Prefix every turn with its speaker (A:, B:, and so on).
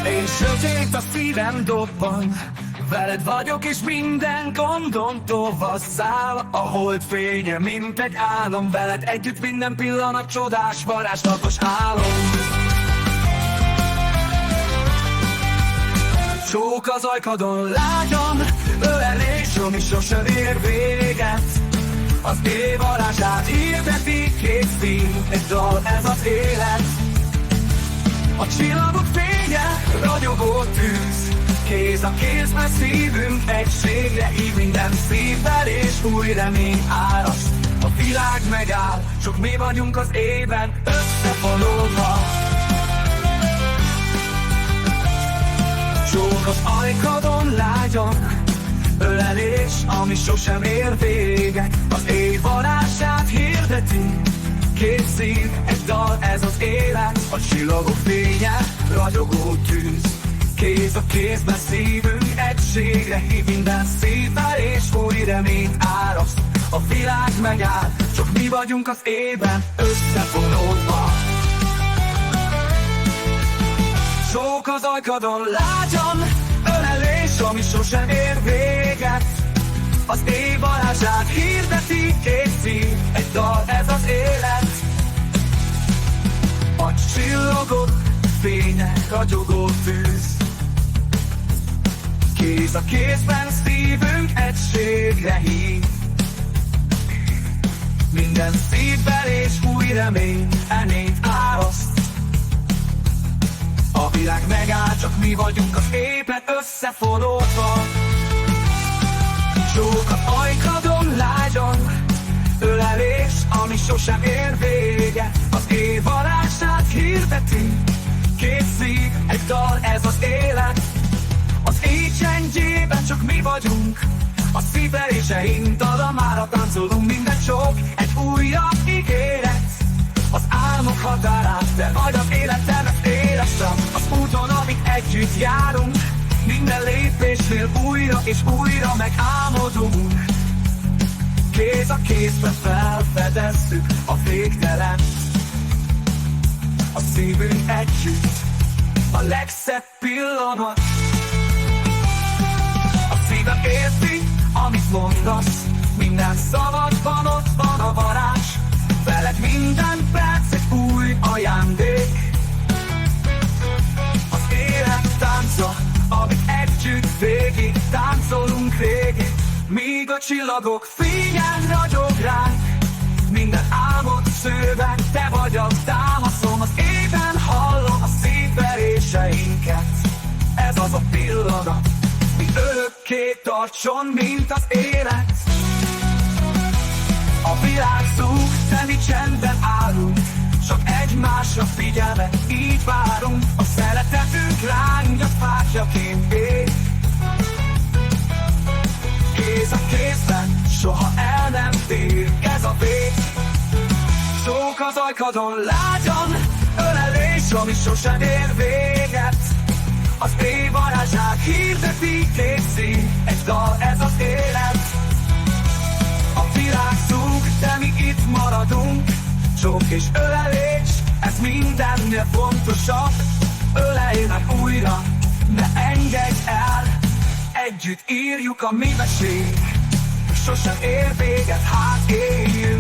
A: És sötét a szívem dobban, veled vagyok és minden gondom tovasszál. A hold fénye, mint egy álom, veled együtt minden pillanat csodás, varázslatos álom. Csók az ajkadon lágyan, ölelés, ami sosem ér véget. Az év varázsát hirdeti, két szín, egy dal, ez az élet. A csillagok fénye, ragyogó tűz, kéz a kézben szívünk egységre hív, minden szívvel és új remény áraszt. A világ megáll, csak mi vagyunk az ében összefonódva. Csók az ajkadon lágyan, ölelés, ami sosem ér véget. Az év varázsát hirdeti, két szív, egy dal, ez az élet. A csillagok fénye, ragyogó tűz, kéz a kézben szívünk egységre hív, minden szívvel és új reményt áraszt. A világ megáll, csak mi vagyunk az ében összefonódva. Csók az ajkadon lágyan, ölelés, ami sosem ér véget. Az év varázsát hirdeti, két szív, egy dal, ez az élet. A csillagok fénye, ragyogó tűz, kéz a kézben szívünk egységre hív, minden szívvel és új remény áraszt. A világ megáll, csak mi vagyunk az ében összefonódva. Csók az ajkadon lágyan, ölelés, ami sosem ér véget. Az év varázsát hirdeti, két szív, egy dal, ez az élet. Az éj csendjében csak mi vagyunk, a szívveréseink dalamára táncolunk, minden csók egy újabb ígéret. Az álmok határát, te vagy az életem, ezt éreztem. Az úton, amit együtt járunk, minden lépésnél újra és újra megálmodunk. Kéz a kézbe felfedezzük a végtelen. A szívünk együtt, a legszebb pillanat. A szívem érti, amit mondasz, minden szavadban ott van a varázs. Veled minden perc egy új ajándék. Az élet tánca, amit együtt végig táncolunk rég. Míg a csillagok fényen ragyog ránk, minden álmod szőben, te vagy a támaszom. Az éven hallom a szívveréseinket, ez az a pillanat, mi örökké tartson, mint az élet. A világ zúg, de mi csendben állunk, csak egymásra figyelve így várunk. A szeretetünk lángyat fákjaként ég, kéz a kézben, soha el nem tér, ez a vég. Csók az ajkadon lágyan, ölelés, ami sosem ér véget. Az év varázsát hirdeti, két szív, egy dal, ez az élet. A világ zúg, de mi itt maradunk, csók és ölelés, ez mindennél fontosabb. Ölelj meg újra, ne engedj el, együtt írjuk a mi mesénk, sosem ér véget, hát éljünk.